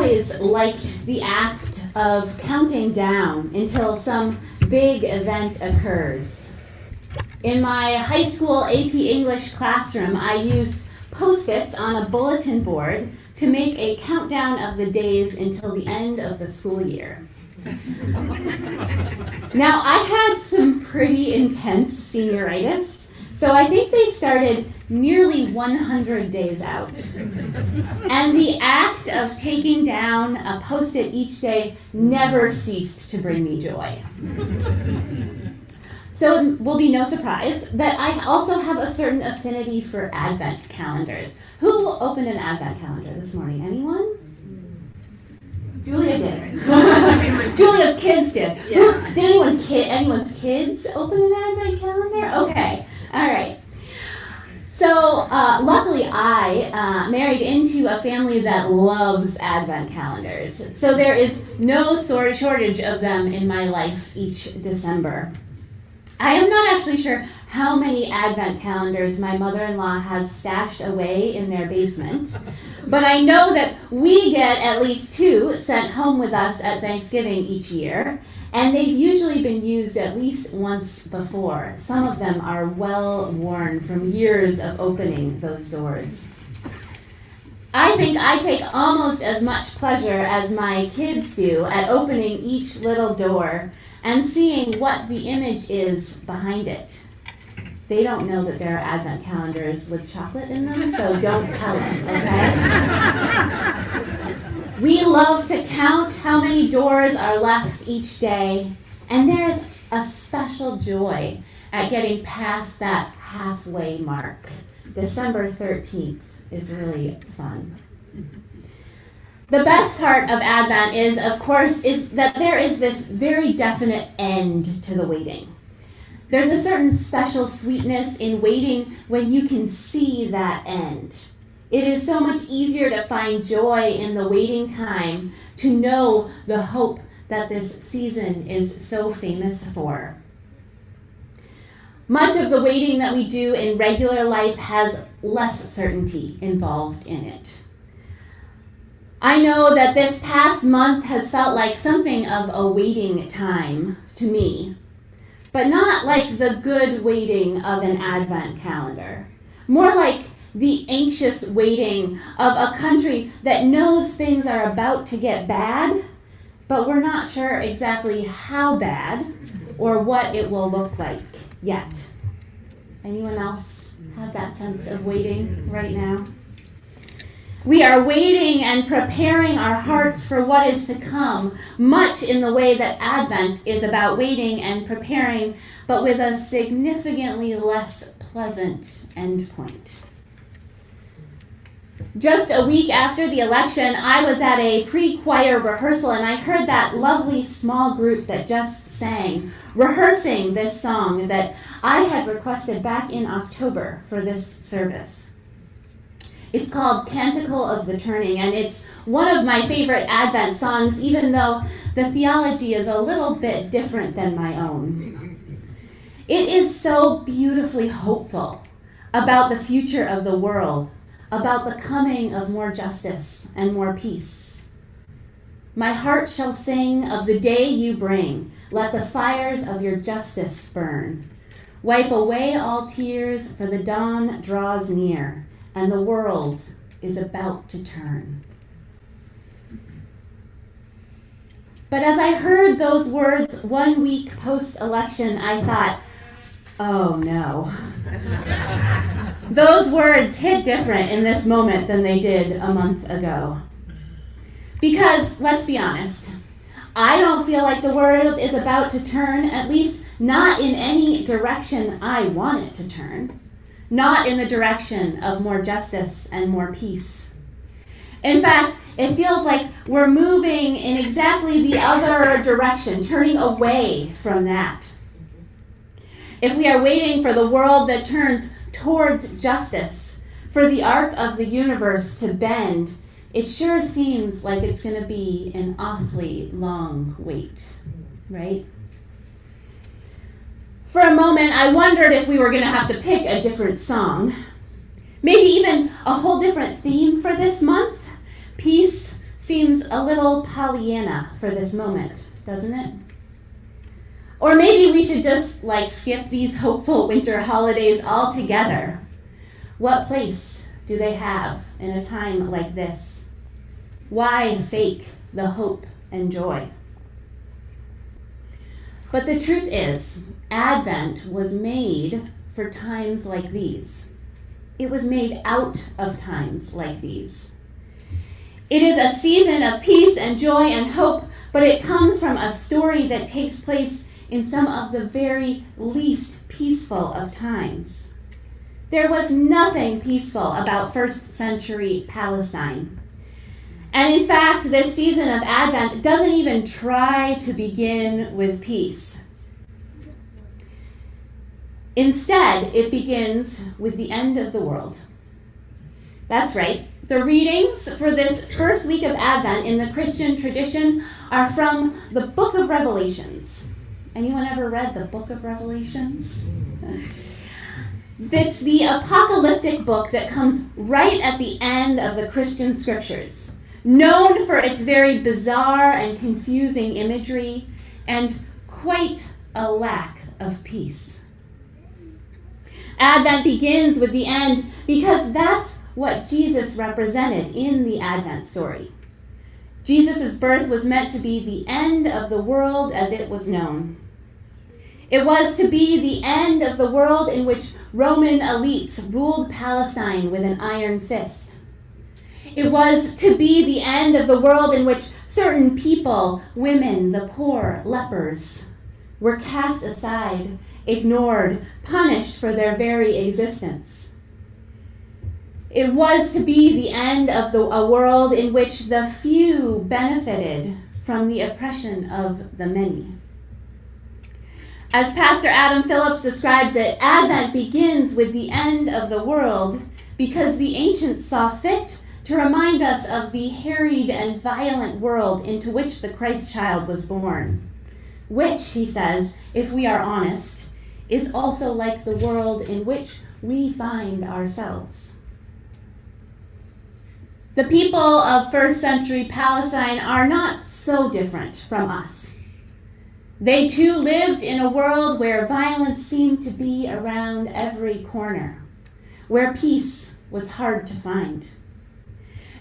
always liked the act of counting down until some big event occurs. In my high school AP English classroom, I used Post-its on a bulletin board to make a countdown of the days until the end of the school year. Now, I had some pretty intense senioritis, so I think they started nearly 100 days out. And the act of taking down a Post-it each day never ceased to bring me joy. So it will be no surprise that I also have a certain affinity for Advent calendars. Who opened an Advent calendar this morning? Anyone? Julia did. Julia's kids did. Yeah. Did anyone's kids open an Advent calendar? Okay. All right. So luckily I married into a family that loves Advent calendars. So there is no shortage of them in my life each December. I am not actually sure how many Advent calendars my mother-in-law has stashed away in their basement, but I know that we get at least 2 sent home with us at Thanksgiving each year, and they've usually been used at least once before. Some of them are well worn from years of opening those doors. I think I take almost as much pleasure as my kids do at opening each little door and seeing what the image is behind it. They don't know that there are Advent calendars with chocolate in them, so don't tell them, okay? We love to count how many doors are left each day, and there is a special joy at getting past that halfway mark. December 13th is really fun. The best part of Advent is, of course, is that there is this very definite end to the waiting. There's a certain special sweetness in waiting when you can see that end. It is so much easier to find joy in the waiting time, to know the hope that this season is so famous for. Much of the waiting that we do in regular life has less certainty involved in it. I know that this past month has felt like something of a waiting time to me, but not like the good waiting of an Advent calendar. More like the anxious waiting of a country that knows things are about to get bad, but we're not sure exactly how bad or what it will look like yet. Anyone else have that sense of waiting right now? We are waiting and preparing our hearts for what is to come, much in the way that Advent is about waiting and preparing, but with a significantly less pleasant end point. Just a week after the election, I was at a pre-choir rehearsal, and I heard that lovely small group that just sang, rehearsing this song that I had requested back in October for this service. It's called Canticle of the Turning, and it's one of my favorite Advent songs, even though the theology is a little bit different than my own. It is so beautifully hopeful about the future of the world, about the coming of more justice and more peace. My heart shall sing of the day you bring. Let the fires of your justice burn. Wipe away all tears, for the dawn draws near, and the world is about to turn. But as I heard those words 1 week post-election, I thought, oh no. Those words hit different in this moment than they did a month ago. Because, let's be honest, I don't feel like the world is about to turn, at least not in any direction I want it to turn. Not in the direction of more justice and more peace. In fact, it feels like we're moving in exactly the other direction, turning away from that. If we are waiting for the world that turns towards justice, for the arc of the universe to bend, it sure seems like it's going to be an awfully long wait, right? For a moment, I wondered if we were going to have to pick a different song. Maybe even a whole different theme for this month. Peace seems a little Pollyanna for this moment, doesn't it? Or maybe we should just skip these hopeful winter holidays altogether. What place do they have in a time like this? Why fake the hope and joy? But the truth is, Advent was made for times like these. It was made out of times like these. It is a season of peace and joy and hope, but it comes from a story that takes place in some of the very least peaceful of times. There was nothing peaceful about first century Palestine. And in fact, this season of Advent doesn't even try to begin with peace. Instead, it begins with the end of the world. That's right. The readings for this first week of Advent in the Christian tradition are from the book of Revelations. Anyone ever read the book of Revelations? It's the apocalyptic book that comes right at the end of the Christian scriptures, known for its very bizarre and confusing imagery and quite a lack of peace. Advent begins with the end because that's what Jesus represented in the Advent story. Jesus' birth was meant to be the end of the world as it was known. It was to be the end of the world in which Roman elites ruled Palestine with an iron fist. It was to be the end of the world in which certain people, women, the poor, lepers, were cast aside, ignored, punished for their very existence. It was to be the end of a world in which the few benefited from the oppression of the many. As Pastor Adam Phillips describes it, Advent begins with the end of the world because the ancients saw fit to remind us of the harried and violent world into which the Christ child was born, which, he says, if we are honest, is also like the world in which we find ourselves. The people of first century Palestine are not so different from us. They too lived in a world where violence seemed to be around every corner, where peace was hard to find.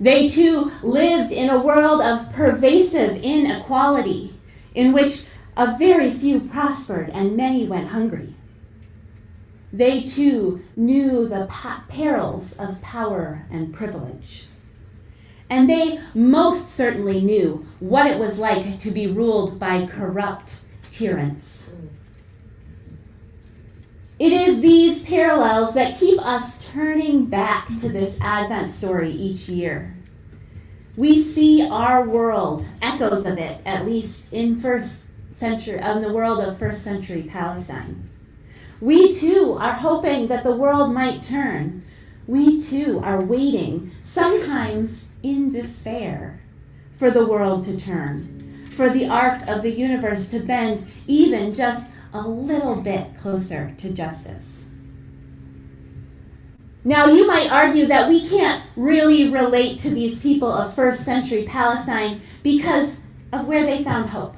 They too lived in a world of pervasive inequality, in which a very few prospered and many went hungry. They too knew the perils of power and privilege. And they most certainly knew what it was like to be ruled by corrupt tyrants. It is these parallels that keep us turning back to this Advent story each year. We see our world, echoes of it, at least in the world of first century Palestine. We too are hoping that the world might turn. We too are waiting, sometimes in despair, for the world to turn, for the arc of the universe to bend even just a little bit closer to justice. Now, you might argue that we can't really relate to these people of first century Palestine because of where they found hope.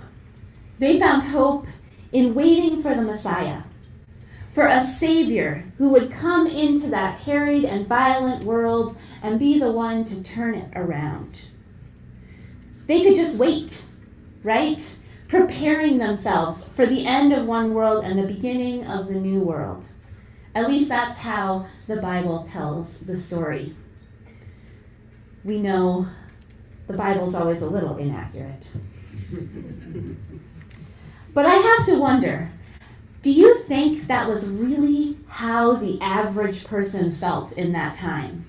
They found hope in waiting for the Messiah, for a Savior who would come into that harried and violent world and be the one to turn it around. They could just wait, right? Preparing themselves for the end of one world and the beginning of the new world. At least that's how the Bible tells the story. We know the Bible's always a little inaccurate. But I have to wonder, do you think that was really how the average person felt in that time?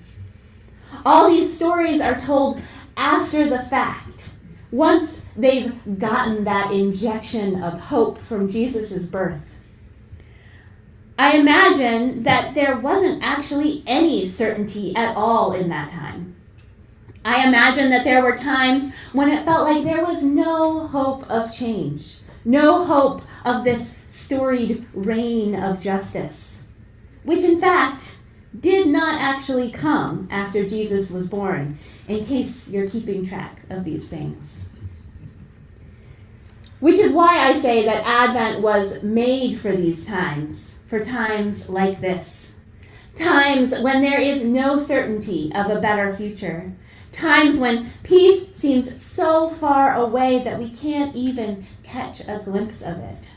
All these stories are told after the fact, once they've gotten that injection of hope from Jesus' birth. I imagine that there wasn't actually any certainty at all in that time. I imagine that there were times when it felt like there was no hope of change, no hope of this storied reign of justice, which in fact did not actually come after Jesus was born, in case you're keeping track of these things. Which is why I say that Advent was made for these times, for times like this. Times when there is no certainty of a better future. Times when peace seems so far away that we can't even catch a glimpse of it.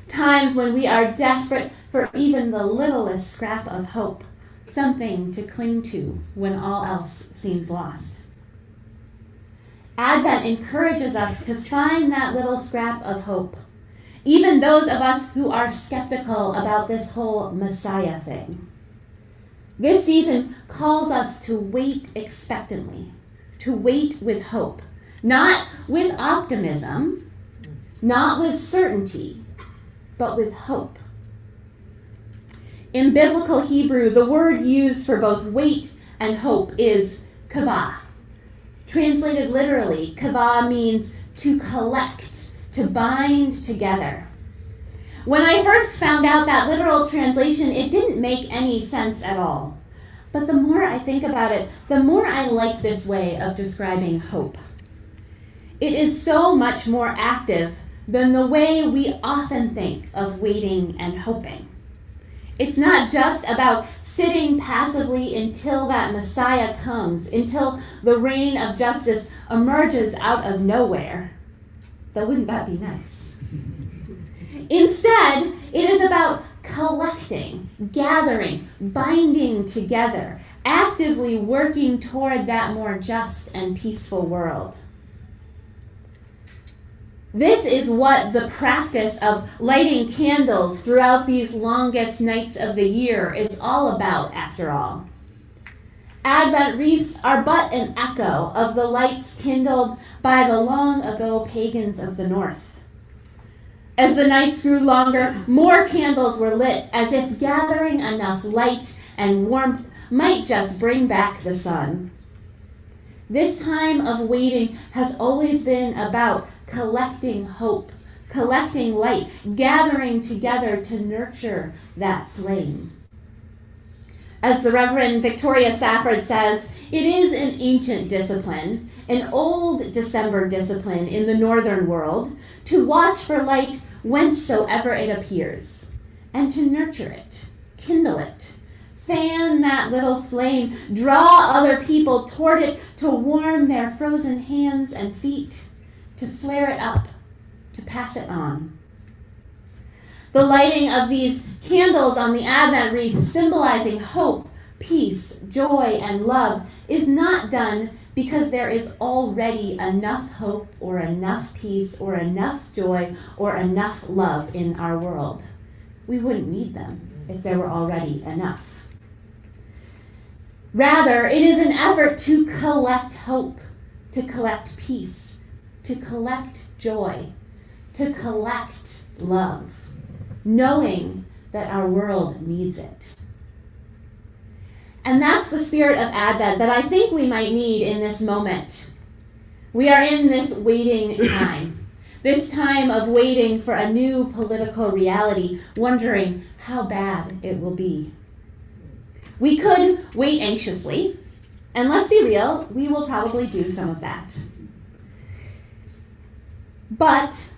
Times when we are desperate for even the littlest scrap of hope, something to cling to when all else seems lost. Advent encourages us to find that little scrap of hope, even those of us who are skeptical about this whole Messiah thing. This season calls us to wait expectantly, to wait with hope, not with optimism, not with certainty, but with hope. In biblical Hebrew, the word used for both wait and hope is kavah. Translated literally, kavah means to collect, to bind together. When I first found out that literal translation, it didn't make any sense at all. But the more I think about it, the more I like this way of describing hope. It is so much more active than the way we often think of waiting and hoping. It's not just about sitting passively until that Messiah comes, until the reign of justice emerges out of nowhere. Though wouldn't that be nice? Instead, it is about collecting, gathering, binding together, actively working toward that more just and peaceful world. This is what the practice of lighting candles throughout these longest nights of the year is all about, after all. Advent wreaths are but an echo of the lights kindled by the long ago pagans of the north. As the nights grew longer, more candles were lit, as if gathering enough light and warmth might just bring back the sun. This time of waiting has always been about collecting hope, collecting light, gathering together to nurture that flame. As the Reverend Victoria Safford says, it is an ancient discipline, an old December discipline in the northern world, to watch for light whencesoever it appears, and to nurture it, kindle it, fan that little flame, draw other people toward it to warm their frozen hands and feet, to flare it up, to pass it on. The lighting of these candles on the Advent wreath, symbolizing hope, peace, joy, and love, is not done because there is already enough hope or enough peace or enough joy or enough love in our world. We wouldn't need them if there were already enough. Rather, it is an effort to collect hope, to collect peace, to collect joy, to collect love, knowing that our world needs it. And that's the spirit of Advent that I think we might need in this moment. We are in this waiting time, this time of waiting for a new political reality, wondering how bad it will be. We could wait anxiously, and let's be real, we will probably do some of that. But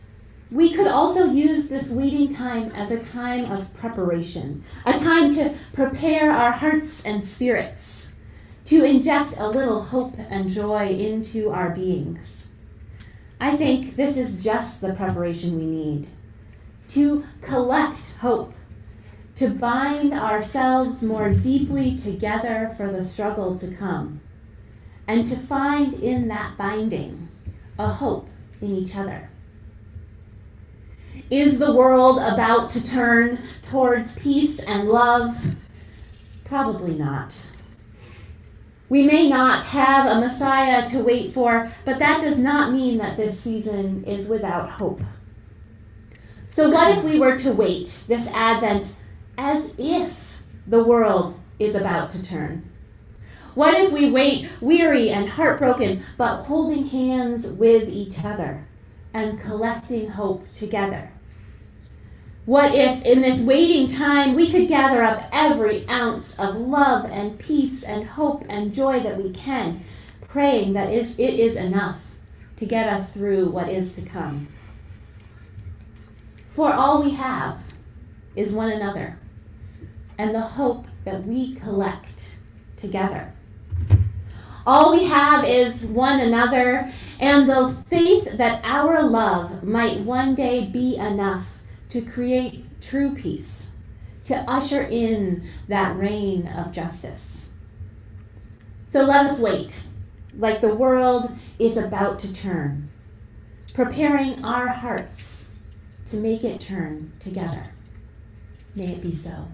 we could also use this waiting time as a time of preparation, a time to prepare our hearts and spirits, to inject a little hope and joy into our beings. I think this is just the preparation we need, to collect hope, to bind ourselves more deeply together for the struggle to come, and to find in that binding a hope in each other. Is the world about to turn towards peace and love? Probably not. We may not have a Messiah to wait for, but that does not mean that this season is without hope. So what if we were to wait this Advent as if the world is about to turn? What if we wait weary and heartbroken, but holding hands with each other and collecting hope together? What if in this waiting time we could gather up every ounce of love and peace and hope and joy that we can, praying that it is enough to get us through what is to come. For all we have is one another and the hope that we collect together. All we have is one another and the faith that our love might one day be enough to create true peace, to usher in that reign of justice. So let us wait, like the world is about to turn, preparing our hearts to make it turn together. May it be so.